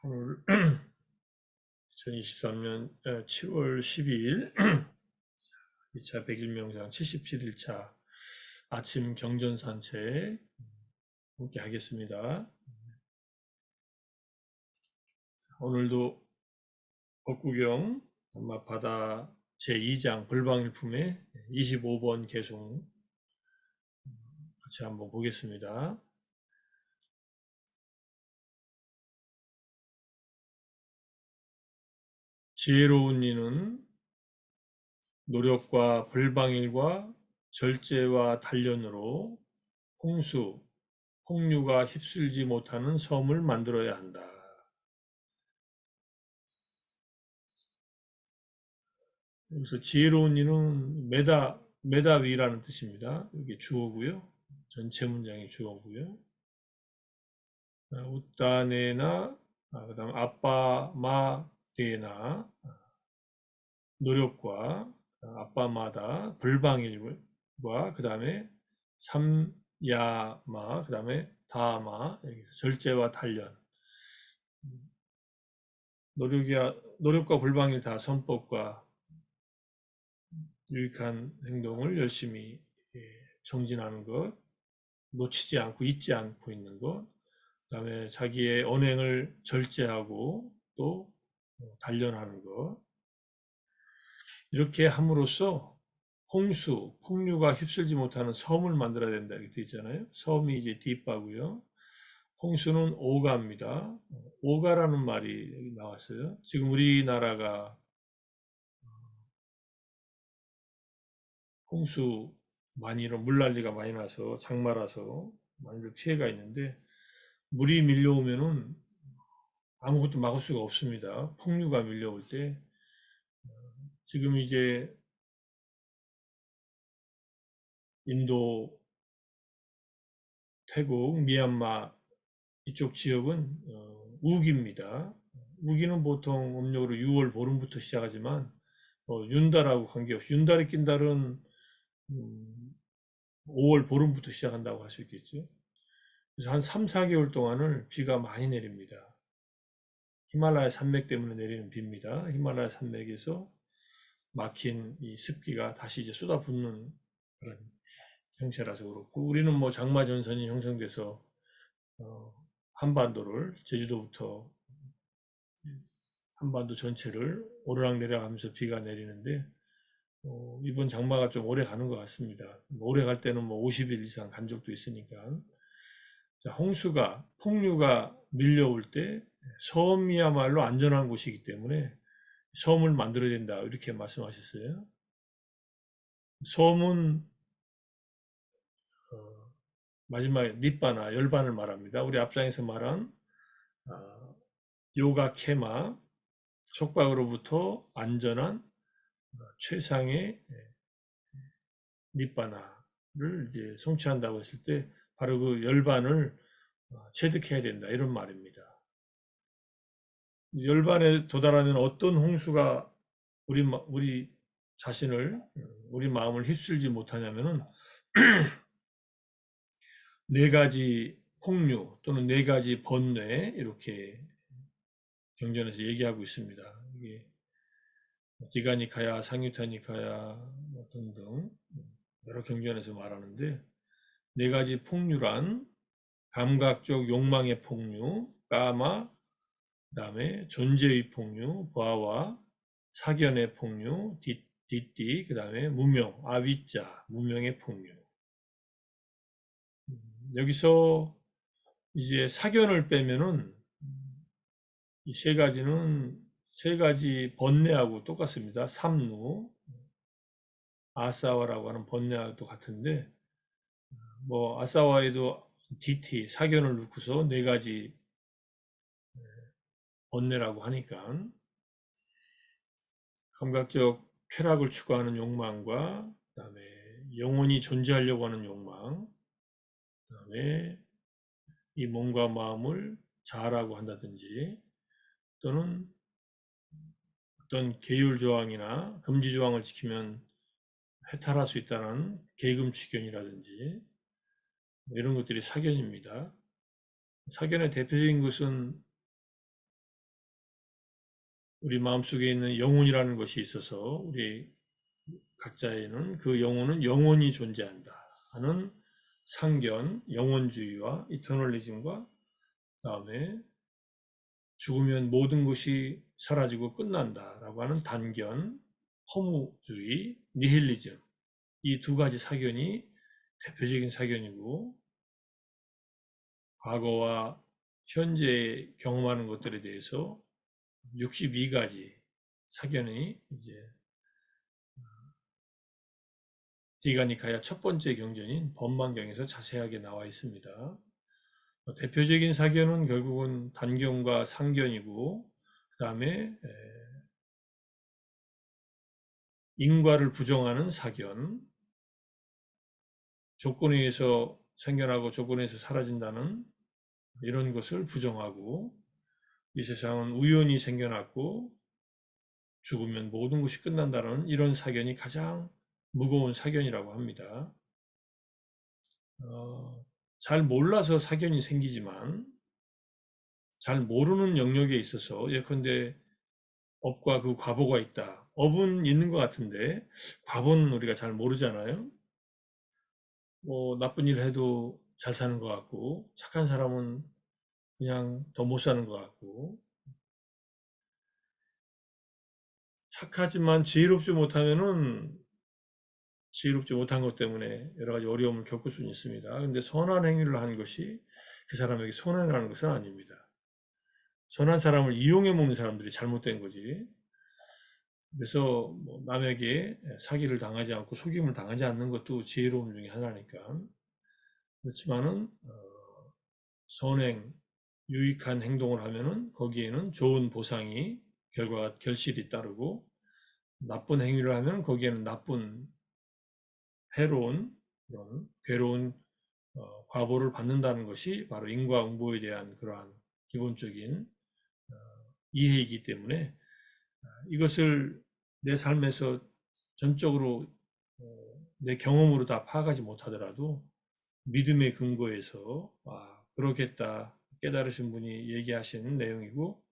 오늘 2023년 7월 12일 2차 100일 명상 77일차 아침 경전 산책 함께 하겠습니다. 오늘도 법구경 마바다 제2장 불방일품의 25번 개송 같이 한번 보겠습니다. 지혜로운 이는 노력과 불방일과 절제와 단련으로 홍수, 홍류가 휩쓸지 못하는 섬을 만들어야 한다. 여기서 지혜로운 이는 메다위라는 뜻입니다. 이게 주어고요. 전체 문장이 주어고요. 우따네나, 그다음 아빠마데나 노력과 아빠마다 불방일과 그 다음에 삼야마 그 다음에 다마 절제와 단련 노력과 불방일 다 선법과 유익한 행동을 열심히 정진하는 것, 놓치지 않고 잊지 않고 있는 것, 그 다음에 자기의 언행을 절제하고 또 단련하는 것, 이렇게 함으로써 홍수, 폭류가 휩쓸지 못하는 섬을 만들어야 된다 이렇게 되어 있잖아요. 섬이 이제 뒷바고요. 홍수는 오가입니다. 오가라는 말이 여기 나왔어요. 지금 우리나라가 홍수 많이 이런 물난리가 많이 나서 장마라서 많이들 피해가 있는데 물이 밀려오면은 아무것도 막을 수가 없습니다. 폭류가 밀려올 때 지금 이제 인도, 태국, 미얀마 이쪽 지역은 우기입니다. 우기는 보통 음력으로 6월 보름부터 시작하지만 윤달하고 관계없이 윤달이 낀 달은 5월 보름부터 시작한다고 할 수 있겠죠. 그래서 한 3, 4개월 동안을 비가 많이 내립니다. 히말라야 산맥 때문에 내리는 비입니다. 히말라야 산맥에서 막힌 이 습기가 다시 이제 쏟아붓는 그런 형체라서 그렇고 우리는 뭐 장마 전선이 형성돼서 한반도를 제주도부터 한반도 전체를 오르락내리락 하면서 비가 내리는데 이번 장마가 좀 오래 가는 것 같습니다. 오래 갈 때는 뭐 50일 이상 간 적도 있으니까. 자, 홍수가, 폭류가 밀려올 때 섬이야말로 안전한 곳이기 때문에 섬을 만들어야 된다. 이렇게 말씀하셨어요. 섬은 마지막에 닛바나 열반을 말합니다. 우리 앞장에서 말한 요가 케마, 속박으로부터 안전한 최상의 닛바나를 이제 성취한다고 했을 때 바로 그 열반을 체득해야 된다 이런 말입니다. 열반에 도달하면 어떤 홍수가 우리 자신을 우리 마음을 휩쓸지 못하냐면은 네 가지 폭류 또는 네 가지 번뇌 이렇게 경전에서 얘기하고 있습니다. 이게 디가니카야, 상유타니카야 등등 여러 경전에서 말하는데 네 가지 폭류란 감각적 욕망의 폭류, 까마, 그다음에 존재의 폭류, 바와, 사견의 폭류, 디띠, 그다음에 무명, 아위자, 무명의 폭류. 여기서 이제 사견을 빼면은 이 세 가지는 세 가지 번뇌하고 똑같습니다. 삼루, 아사와라고 하는 번뇌하고 똑같은데 뭐 아사와에도 디티, 사견을 넣고서 네 가지 번뇌라고 하니까 감각적 쾌락을 추구하는 욕망과 그다음에 영원히 존재하려고 하는 욕망, 그다음에 이 몸과 마음을 자아라고 한다든지 또는 어떤 계율 조항이나 금지 조항을 지키면 해탈할 수 있다는 계금취견이라든지 이런 것들이 사견입니다. 사견의 대표적인 것은 우리 마음속에 있는 영혼이라는 것이 있어서 우리 각자에는 그 영혼은 영원히 존재한다 하는 상견, 영혼주의와 이터널리즘과 그다음에 죽으면 모든 것이 사라지고 끝난다라고 하는 단견, 허무주의, 니힐리즘 이 두 가지 사견이 대표적인 사견이고 과거와 현재 경험하는 것들에 대해서 62가지 사견이 이제 디가니카야 첫 번째 경전인 법망경에서 자세하게 나와 있습니다. 대표적인 사견은 결국은 단견과 상견이고 그 다음에 인과를 부정하는 사견, 조건에 의해서 생겨나고 조건에 의해서 사라진다는 이런 것을 부정하고 이 세상은 우연히 생겨났고 죽으면 모든 것이 끝난다는 이런 사견이 가장 무거운 사견이라고 합니다. 잘 몰라서 사견이 생기지만 잘 모르는 영역에 있어서 예컨대 업과 그 과보가 있다. 업은 있는 것 같은데 과보는 우리가 잘 모르잖아요. 뭐 나쁜 일 해도 잘 사는 것 같고 착한 사람은 그냥 더 못 사는 것 같고 착하지만 지혜롭지 못하면은 지혜롭지 못한 것 때문에 여러 가지 어려움을 겪을 수는 있습니다. 근데 선한 행위를 한 것이 그 사람에게 손해라는 것은 아닙니다. 선한 사람을 이용해 먹는 사람들이 잘못된 거지. 그래서 뭐 남에게 사기를 당하지 않고 속임을 당하지 않는 것도 지혜로움 중에 하나니까. 그렇지만은 선행, 유익한 행동을 하면은 거기에는 좋은 보상이 결과가 결실이 따르고 나쁜 행위를 하면 거기에는 나쁜 해로운 그런 괴로운 과보를 받는다는 것이 바로 인과응보에 대한 그러한 기본적인 이해이기 때문에 이것을 내 삶에서 전적으로 내 경험으로 다 파악하지 못하더라도 믿음의 근거에서 그렇겠다 깨달으신 분이 얘기하신 내용이고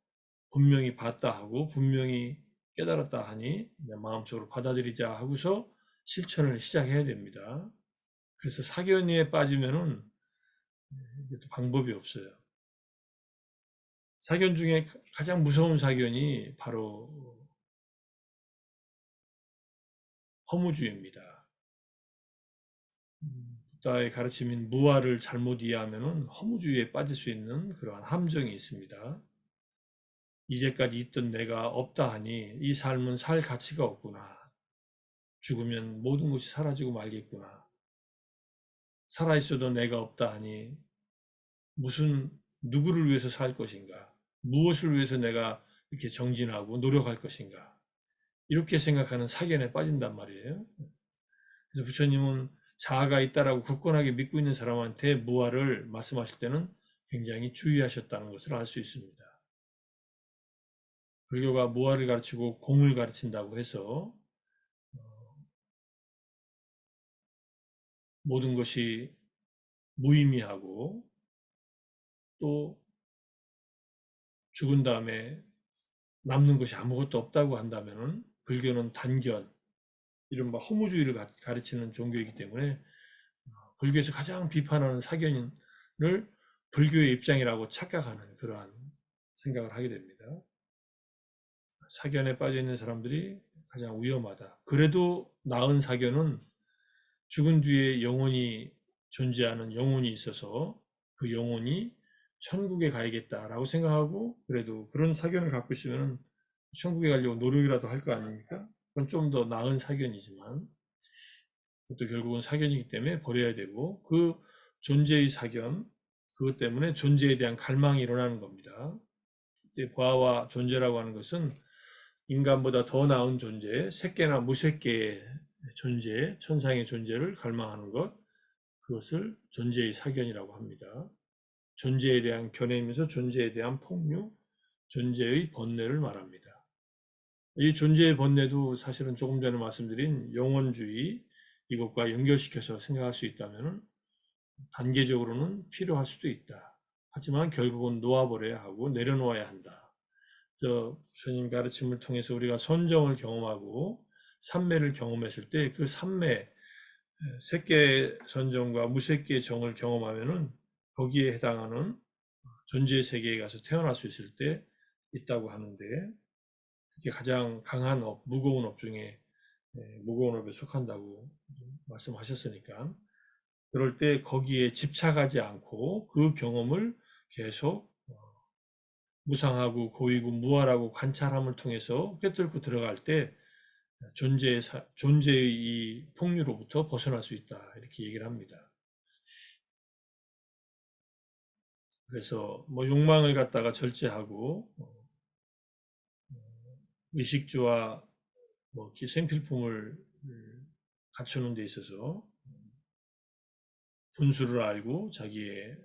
분명히 봤다 하고 분명히 깨달았다 하니 내 마음속으로 받아들이자 하고서 실천을 시작해야 됩니다. 그래서 사견에 빠지면은 방법이 없어요. 사견 중에 가장 무서운 사견이 바로 허무주의입니다. 부다의 가르침인 무아를 잘못 이해하면 허무주의에 빠질 수 있는 그러한 함정이 있습니다. 이제까지 있던 내가 없다 하니 이 삶은 살 가치가 없구나. 죽으면 모든 것이 사라지고 말겠구나. 살아있어도 내가 없다 하니 누구를 위해서 살 것인가? 무엇을 위해서 내가 이렇게 정진하고 노력할 것인가? 이렇게 생각하는 사견에 빠진단 말이에요. 그래서 부처님은 자아가 있다라고 굳건하게 믿고 있는 사람한테 무아를 말씀하실 때는 굉장히 주의하셨다는 것을 알 수 있습니다. 불교가 무아를 가르치고 공을 가르친다고 해서 모든 것이 무의미하고 또 죽은 다음에 남는 것이 아무것도 없다고 한다면 불교는 단견, 이른바 허무주의를 가르치는 종교이기 때문에 불교에서 가장 비판하는 사견을 불교의 입장이라고 착각하는 그러한 생각을 하게 됩니다. 사견에 빠져 있는 사람들이 가장 위험하다. 그래도 나은 사견은 죽은 뒤에 영혼이 존재하는 영혼이 있어서 그 영혼이 천국에 가야겠다라고 생각하고 그래도 그런 사견을 갖고 있으면 천국에 가려고 노력이라도 할 거 아닙니까? 그건 좀 더 나은 사견이지만 그것도 결국은 사견이기 때문에 버려야 되고 그 존재의 사견 그것 때문에 존재에 대한 갈망이 일어나는 겁니다. 과와 존재라고 하는 것은 인간보다 더 나은 존재, 새끼나 무새끼의 존재, 천상의 존재를 갈망하는 것, 그것을 존재의 사견이라고 합니다. 존재에 대한 견해이면서 존재에 대한 폭류, 존재의 번뇌를 말합니다. 이 존재의 번뇌도 사실은 조금 전에 말씀드린 영혼주의 이것과 연결시켜서 생각할 수 있다면 단계적으로는 필요할 수도 있다. 하지만 결국은 놓아버려야 하고 내려놓아야 한다. 주님 가르침을 통해서 우리가 선정을 경험하고 삼매를 경험했을 때 그 삼매, 색계 선정과 무색계 정을 경험하면은 거기에 해당하는 존재의 세계에 가서 태어날 수 있을 때 있다고 하는데, 그게 가장 강한 업, 무거운 업 중에 무거운 업에 속한다고 말씀하셨으니까, 그럴 때 거기에 집착하지 않고 그 경험을 계속 무상하고 고이고 무아라고 관찰함을 통해서 꿰뚫고 들어갈 때 존재의 이 폭류로부터 벗어날 수 있다, 이렇게 얘기를 합니다. 그래서 뭐 욕망을 갖다가 절제하고 의식주와 뭐 생필품을 갖추는 데 있어서 분수를 알고 자기의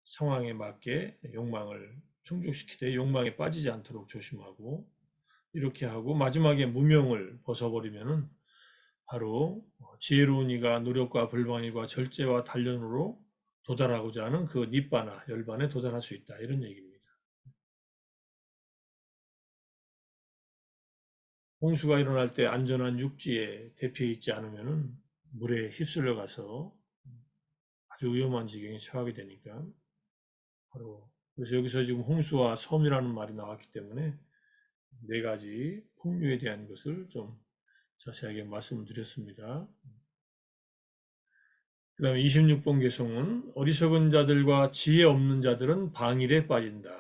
상황에 맞게 욕망을 충족시키되 욕망에 빠지지 않도록 조심하고, 이렇게 하고 마지막에 무명을 벗어버리면은 바로 지혜로운 이가 노력과 불방일과 절제와 단련으로 도달하고자 하는 그 닛바나 열반에 도달할 수 있다, 이런 얘기입니다. 홍수가 일어날 때 안전한 육지에 대피해 있지 않으면은 물에 휩쓸려 가서 아주 위험한 지경에 처하게 되니까, 바로 그래서 여기서 지금 홍수와 섬이라는 말이 나왔기 때문에 네 가지 풍류에 대한 것을 좀 자세하게 말씀을 드렸습니다. 그 다음에 26번 개송은 어리석은 자들과 지혜 없는 자들은 방일에 빠진다.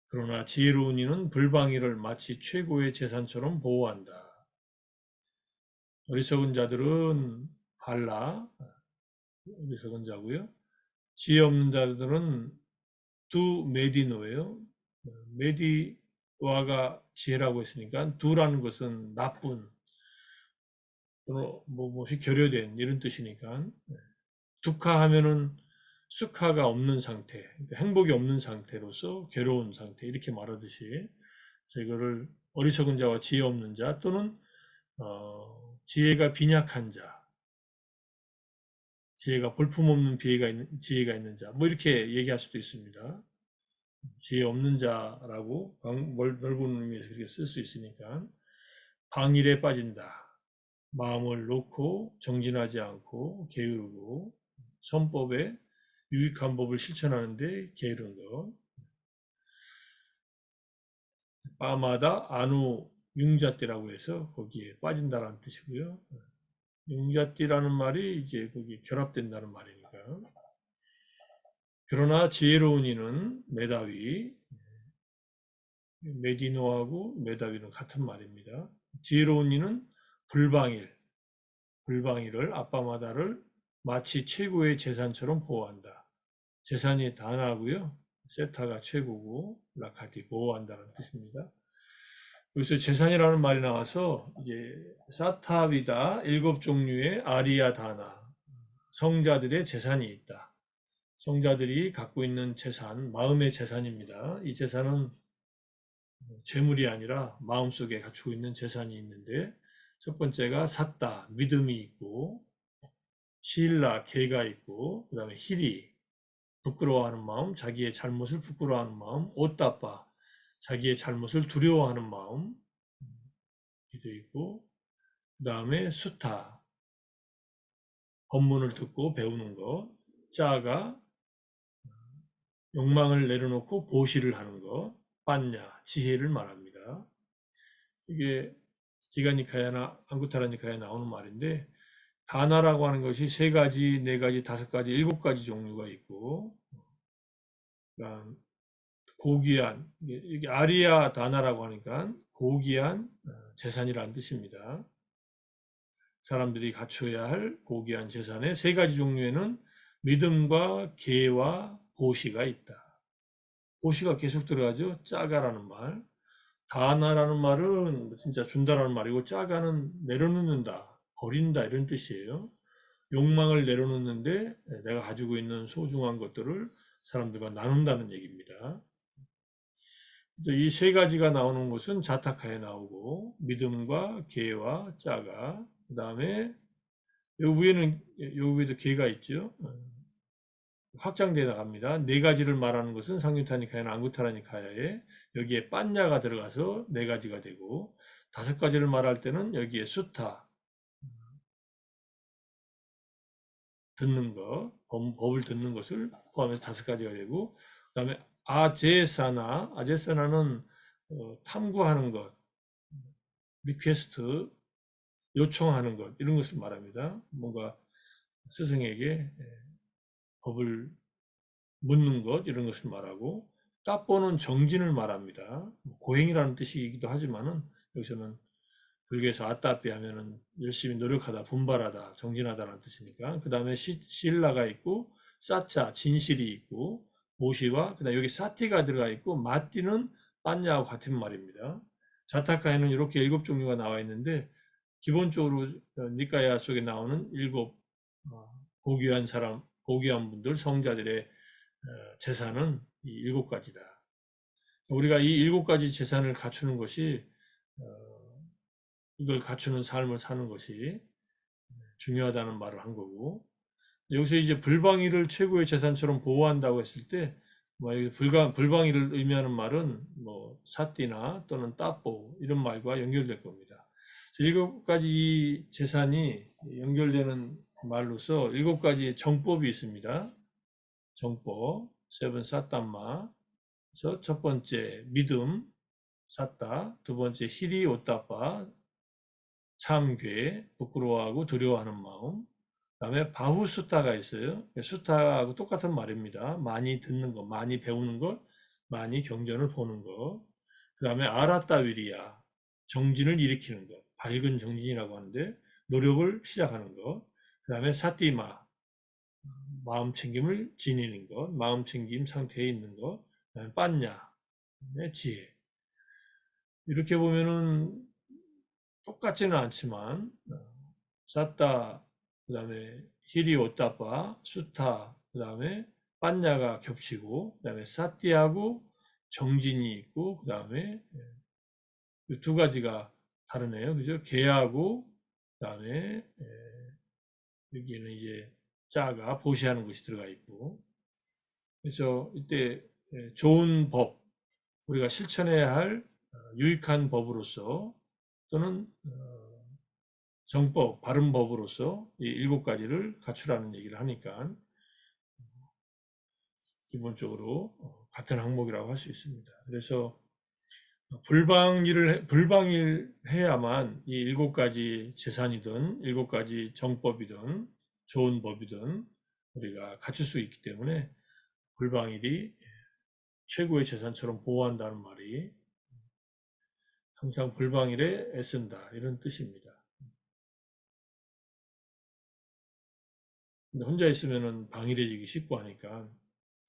그러나 지혜로운 이는 불방일을 마치 최고의 재산처럼 보호한다. 어리석은 자들은 발라, 어리석은 자고요. 지혜 없는 자들은 두 메디노예요. 메디와가 지혜라고 했으니까 두라는 것은 나쁜, 또는 무엇이 결여된 이런 뜻이니까, 두카하면은 수카가 없는 상태, 그러니까 행복이 없는 상태로서 괴로운 상태, 이렇게 말하듯이 이거를 어리석은 자와 지혜 없는 자, 또는 지혜가 빈약한 자, 지혜가 볼품없는 지혜가 있는 자, 뭐 이렇게 얘기할 수도 있습니다. 지혜 없는 자라고 넓은 의미에서 그렇게 쓸 수 있으니까, 방일에 빠진다. 마음을 놓고 정진하지 않고 게으르고 선법에 유익한 법을 실천하는데 게으른 것. 빠마다 안우 융자띠라고 해서 거기에 빠진다라는 뜻이고요. 융자띠라는 말이 이제 거기 결합된다는 말이니까. 그러나 지혜로운 이는 메다위, 메디노하고 메다위는 같은 말입니다. 지혜로운 이는 불방일을 아빠마다를 마치 최고의 재산처럼 보호한다. 재산이 다나고요. 세타가 최고고 라카티 보호한다는 뜻입니다. 여기서 재산이라는 말이 나와서 이제 사타비다, 7종류의 아리아 다나, 성자들의 재산이 있다. 성자들이 갖고 있는 재산, 마음의 재산입니다. 이 재산은 재물이 아니라 마음속에 갖추고 있는 재산이 있는데, 첫 번째가 삿다, 믿음이 있고, 시일라, 계가 있고, 그 다음에 히리, 부끄러워하는 마음, 자기의 잘못을 부끄러워하는 마음, 오따빠, 자기의 잘못을 두려워하는 마음, 기도 있고, 그 다음에 수타, 법문을 듣고 배우는 것, 짜가, 욕망을 내려놓고 보시를 하는 것, 빠냐, 지혜를 말합니다. 이게 디가니카야나 안구타라니카야에 나오는 말인데, 다나라고 하는 것이 3가지, 4가지, 5가지, 7가지 종류가 있고, 그러니까 고귀한, 이게 아리아 다나라고 하니까 고귀한 재산이라는 뜻입니다. 사람들이 갖춰야 할 고귀한 재산의 3가지 종류에는 믿음과 계와 보시가 있다. 보시가 계속 들어가죠. 짜가라는 말. 다나라는 말은 진짜 준다라는 말이고, 짜가는 내려놓는다, 버린다, 이런 뜻이에요. 욕망을 내려놓는데 내가 가지고 있는 소중한 것들을 사람들과 나눈다는 얘기입니다. 이 3가지가 나오는 것은 자타카에 나오고, 믿음과 계와 짜가, 그 다음에 요 위에도 계가 있죠. 확장되어 나갑니다. 네 가지를 말하는 것은 상유타니카야나 앙구타라니카야에 여기에 빠냐가 들어가서 네 가지가 되고, 다섯 가지를 말할 때는 여기에 수타, 듣는 것, 법을 듣는 것을 포함해서 다섯 가지가 되고, 그 다음에 아제사나는 탐구하는 것, 리퀘스트, 요청하는 것, 이런 것을 말합니다. 뭔가 스승에게 법을 묻는 것, 이런 것을 말하고, 따뽀는 정진을 말합니다. 고행이라는 뜻이기도 하지만은 여기서는 불교에서 아따삐 하면은 열심히 노력하다, 분발하다, 정진하다라는 뜻이니까. 그 다음에 신라가 있고, 사차, 진실이 있고, 모시와, 그 다음에 여기 사티가 들어가 있고, 마띠는 빠냐하고 같은 말입니다. 자타카에는 이렇게 일곱 종류가 나와 있는데, 기본적으로 니카야 속에 나오는 일곱 고귀한 사람, 고귀한 분들, 성자들의 재산은 이 일곱 가지다. 우리가 이 일곱 가지 재산을 갖추는 것이 이걸 갖추는 삶을 사는 것이 중요하다는 말을 한 거고, 여기서 이제 불방위를 최고의 재산처럼 보호한다고 했을 때, 뭐 불방위를 의미하는 말은 뭐 사띠나 또는 따뽀 이런 말과 연결될 겁니다. 일곱 가지 이 재산이 연결되는 말로서 일곱 가지 정법이 있습니다. 정법, 세븐 사땀마. 그래서 첫 번째 믿음, 삿다, 두 번째 히리 오따빠, 참괴, 부끄러워하고 두려워하는 마음. 그다음에 바후수타가 있어요. 수타하고 똑같은 말입니다. 많이 듣는 것, 많이 배우는 것, 많이 경전을 보는 것. 그다음에 아라따위리야, 정진을 일으키는 것, 밝은 정진이라고 하는데 노력을 시작하는 것. 그다음에 사띠마, 마음 챙김을 지니는 것, 마음 챙김 상태에 있는 것. 그다음에 빠냐, 지혜. 이렇게 보면은 똑같지는 않지만 사따, 그 다음에 히리 오따빠, 수타, 그 다음에 빠냐가 겹치고, 그 다음에 사띠하고 정진이 있고, 그 다음에 두 가지가 다르네요. 그죠? 개하고, 그 다음에 여기는 이제 자가 보시하는 것이 들어가 있고, 그래서 이때 좋은 법, 우리가 실천해야 할 유익한 법으로서 또는 정법, 바른 법으로서 이 일곱 가지를 갖추라는 얘기를 하니까 기본적으로 같은 항목이라고 할 수 있습니다. 그래서 불방일해야만 이 일곱 가지 재산이든 일곱 가지 정법이든 좋은 법이든 우리가 갖출 수 있기 때문에 불방일이 최고의 재산처럼 보호한다는 말이 항상 불방일에 애쓴다 이런 뜻입니다. 근데 혼자 있으면 방일해지기 쉽고 하니까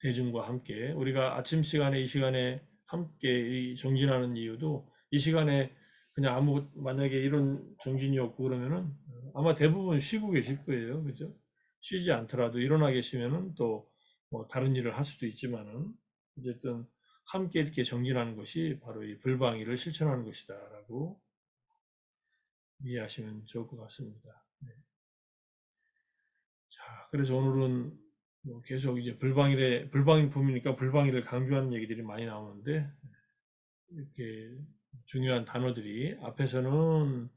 대중과 함께 우리가 아침 시간에 이 시간에 함께 정진하는 이유도 이 시간에 그냥 아무 만약에 이런 정진이 없고 그러면은 아마 대부분 쉬고 계실 거예요. 그죠? 쉬지 않더라도 일어나 계시면은 또 뭐 다른 일을 할 수도 있지만은 어쨌든 함께 이렇게 정진하는 것이 바로 이 불방위를 실천하는 것이다라고 이해하시면 좋을 것 같습니다. 네. 자, 그래서 오늘은 뭐 계속 이제 불방일 품이니까 불방일을 강조하는 얘기들이 많이 나오는데, 이렇게 중요한 단어들이 앞에서는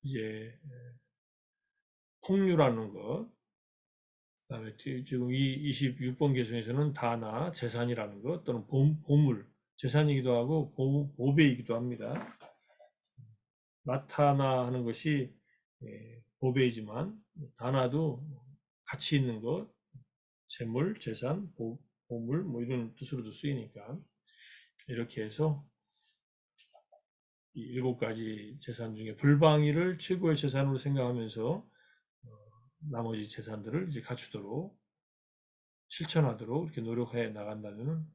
이제 폭류라는 것, 그다음에 지금 이 26번 계성에서는 다나 재산이라는 것 또는 보물, 재산이기도 하고 보배이기도 합니다. 나타나 하는 것이 보배이지만 다나도 가치 있는 것, 재물, 재산, 보물 뭐 이런 뜻으로도 쓰이니까 이렇게 해서 이 일곱 가지 재산 중에 불방위를 최고의 재산으로 생각하면서 나머지 재산들을 이제 갖추도록 실천하도록 이렇게 노력해 나간다면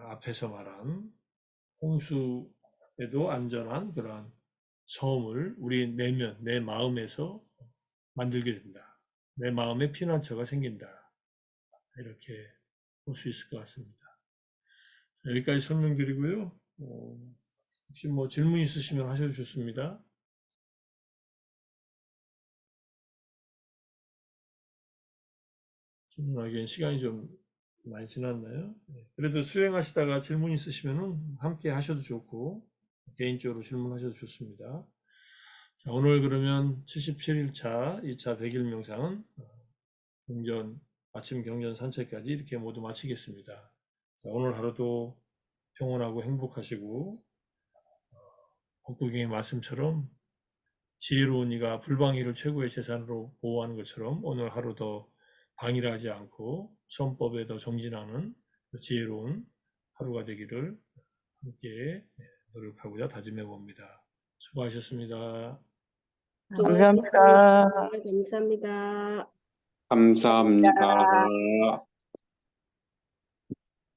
앞에서 말한 홍수에도 안전한 그러한 섬을 우리 내면, 내 마음에서 만들게 된다. 내 마음에 피난처가 생긴다. 이렇게 볼 수 있을 것 같습니다. 여기까지 설명드리고요. 혹시 뭐 질문 있으시면 하셔도 좋습니다. 질문하기엔 시간이 좀 많이 지났나요? 그래도 수행하시다가 질문 있으시면은 함께 하셔도 좋고 개인적으로 질문하셔도 좋습니다. 자, 오늘 그러면 77일차 2차 100일 명상은 아침 경전 산책까지 이렇게 모두 마치겠습니다. 자, 오늘 하루도 평온하고 행복하시고 법구경의 말씀처럼 지혜로운 이가 불방이를 최고의 재산으로 보호하는 것처럼 오늘 하루도 방일하지 않고 선법에 더 정진하는 지혜로운 하루가 되기를 함께 노력하고자 다짐해 봅니다. 수고하셨습니다. 수고하셨습니다. 감사합니다. 감사합니다. 감사합니다.